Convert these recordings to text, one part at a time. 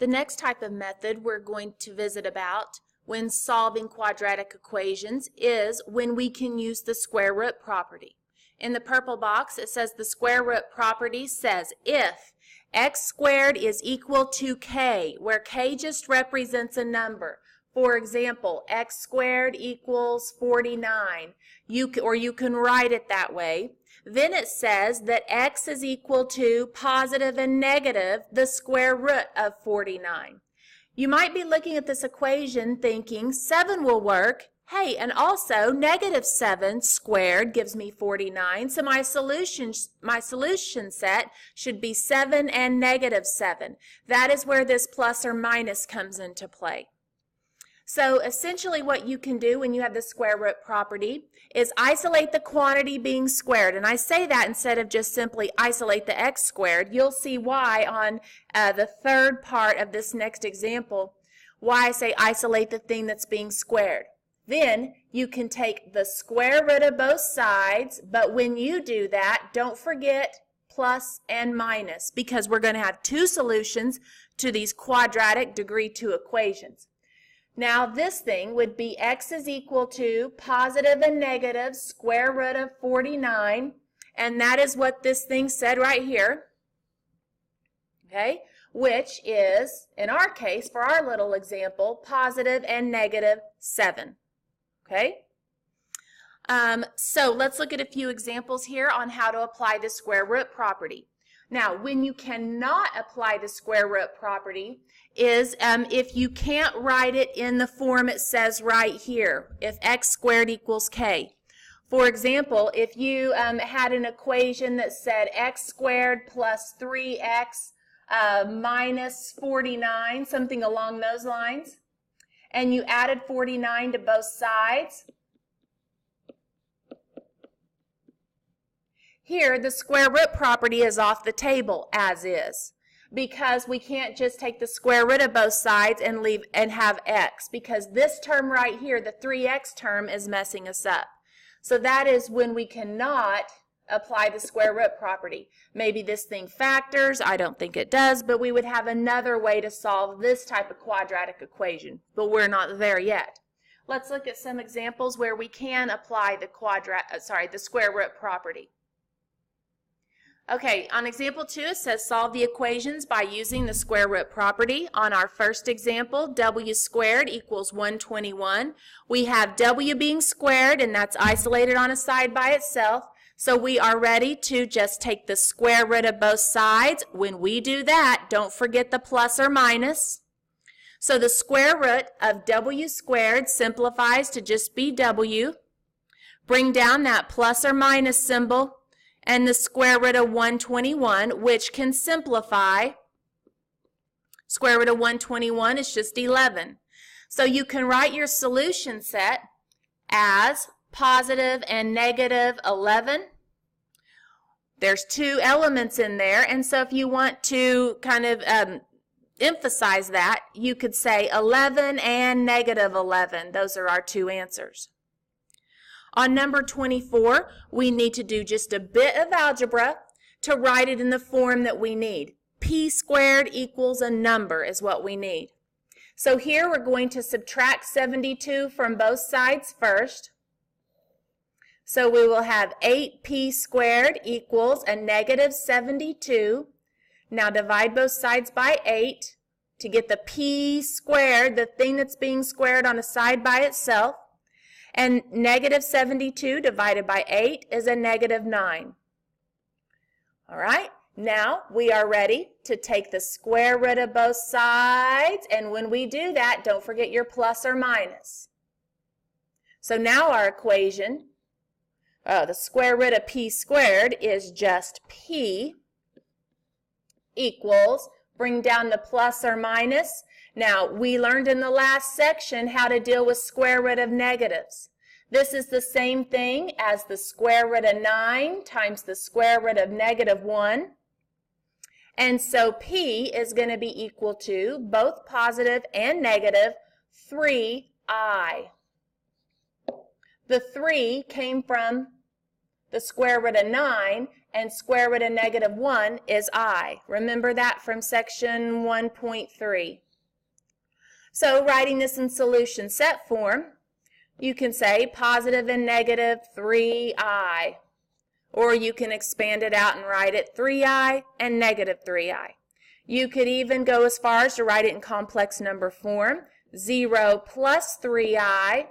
The next type of method we're going to visit about when solving quadratic equations is when we can use the square root property. In the purple box, it says the square root property says if x squared is equal to k, where k just represents a number. For example, x squared equals 49, you can write it that way. Then it says that x is equal to positive and negative the square root of 49. You might be looking at this equation thinking 7 will work. Hey, and also negative 7 squared gives me 49, so my solution set should be 7 and negative 7. That is where this plus or minus comes into play. So essentially what you can do when you have the square root property is isolate the quantity being squared. And I say that instead of just simply isolate the x squared. You'll see why on the third part of this next example, why I say isolate the thing that's being squared. Then you can take the square root of both sides, but when you do that, don't forget plus and minus, because we're going to have two solutions to these quadratic degree 2 equations. Now this thing would be x is equal to positive and negative square root of 49, and that is what this thing said right here, okay, which is, in our case, for our little example, positive and negative 7, okay? So let's look at a few examples here on how to apply the square root property. Now, when you cannot apply the square root property is if you can't write it in the form it says right here, if x squared equals k. For example, if you had an equation that said x squared plus 3x minus 49, something along those lines, and you added 49 to both sides, here the square root property is off the table as is, because we can't just take the square root of both sides and leave and have x, because this term right here, the 3x term, is messing us up. So that is when we cannot apply the square root property. Maybe this thing factors, I don't think it does, but we would have another way to solve this type of quadratic equation, but we're not there yet. Let's look at some examples where we can apply the square root property. Okay, on example 2, it says solve the equations by using the square root property. On our first example, w squared equals 121. We have w being squared, and that's isolated on a side by itself. So we are ready to just take the square root of both sides. When we do that, don't forget the plus or minus. So the square root of w squared simplifies to just be w. Bring down that plus or minus symbol, and the square root of 121, which can simplify. Square root of 121 is just 11. So you can write your solution set as positive and negative 11. There's two elements in there, and so if you want to kind of emphasize that, you could say 11 and negative 11. Those are our two answers. On number 24, we need to do just a bit of algebra to write it in the form that we need. P squared equals a number is what we need. So here we're going to subtract 72 from both sides first. So we will have 8p squared equals a negative 72. Now divide both sides by 8 to get the p squared, the thing that's being squared on a side by itself. And negative 72 divided by 8 is a negative 9. All right, now we are ready to take the square root of both sides, and when we do that, don't forget your plus or minus. So now our equation, the square root of p squared is just p equals, bring down the plus or minus. Now, we learned in the last section how to deal with square root of negatives. This is the same thing as the square root of 9 times the square root of negative 1. And so p is going to be equal to both positive and negative 3i. The 3 came from the square root of 9, and square root of negative 1 is I. Remember that from section 1.3. So writing this in solution set form, you can say positive and negative 3I. Or you can expand it out and write it 3I and negative 3I. You could even go as far as to write it in complex number form, 0 plus 3I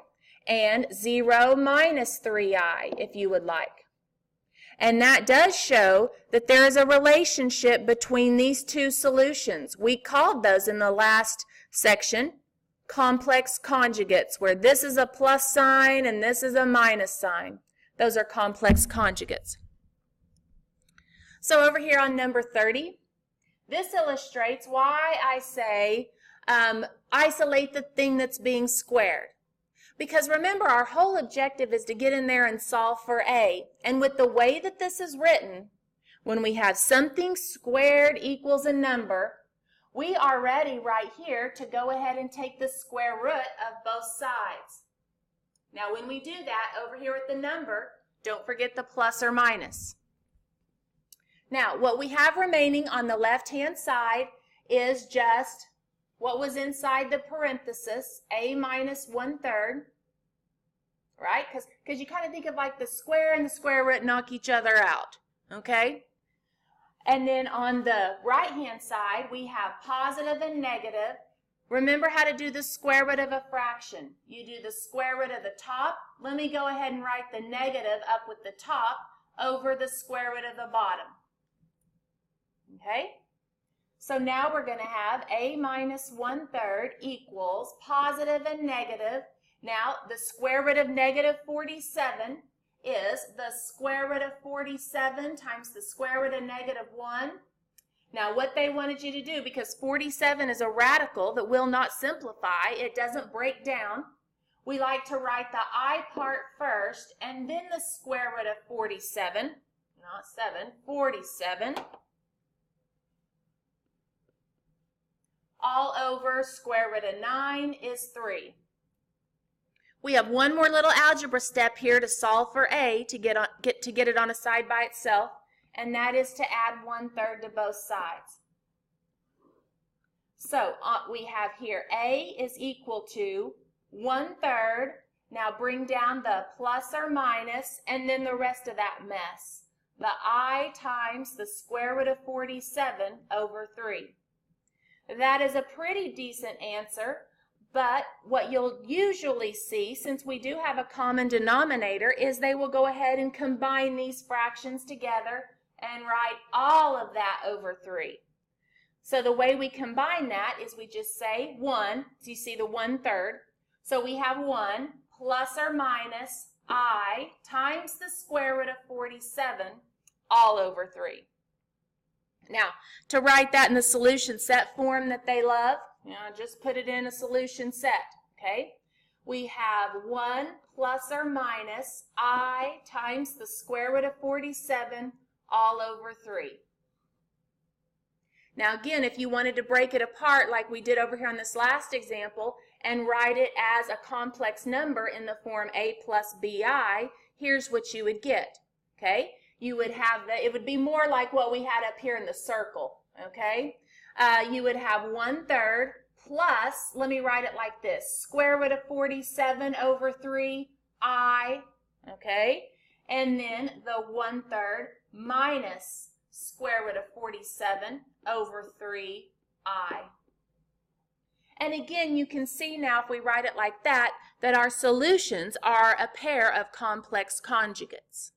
and 0 minus 3I, if you would like. And that does show that there is a relationship between these two solutions. We called those in the last section complex conjugates, where this is a plus sign and this is a minus sign. Those are complex conjugates. So over here on number 30, this illustrates why I say isolate the thing that's being squared. Because remember, our whole objective is to get in there and solve for A. And with the way that this is written, when we have something squared equals a number, we are ready right here to go ahead and take the square root of both sides. Now when we do that, over here with the number, don't forget the plus or minus. Now what we have remaining on the left-hand side is just what was inside the parenthesis, A minus 1/3, right? Because you kind of think of like the square and the square root knock each other out, okay? And then on the right-hand side, we have positive and negative. Remember how to do the square root of a fraction. You do the square root of the top. Let me go ahead and write the negative up with the top over the square root of the bottom. Okay? So now we're going to have A minus 1/3 equals positive and negative. Now the square root of negative 47 is the square root of 47 times the square root of negative 1. Now what they wanted you to do, because 47 is a radical that will not simplify, it doesn't break down, we like to write the I part first and then the square root of 47, not 7, 47, all over square root of 9 is 3. We have one more little algebra step here to solve for A to get it on a side by itself, and that is to add 1/3 to both sides. So we have here A is equal to 1/3. Now bring down the plus or minus and then the rest of that mess. The I times the square root of 47 over 3. That is a pretty decent answer. But what you'll usually see, since we do have a common denominator, is they will go ahead and combine these fractions together and write all of that over 3. So the way we combine that is we just say 1, so you see the 1/3. So we have 1 plus or minus I times the square root of 47 all over 3. Now, to write that in the solution set form that they love, just put it in a solution set, okay? We have 1 plus or minus I times the square root of 47 all over 3. Now again, if you wanted to break it apart like we did over here on this last example and write it as a complex number in the form A plus BI, here's what you would get, okay? You would have it would be more like what we had up here in the circle, okay? You would have 1/3 plus, let me write it like this, square root of 47 over 3, I, okay? And then the 1/3 minus square root of 47 over 3, I. And again, you can see now if we write it like that, that our solutions are a pair of complex conjugates.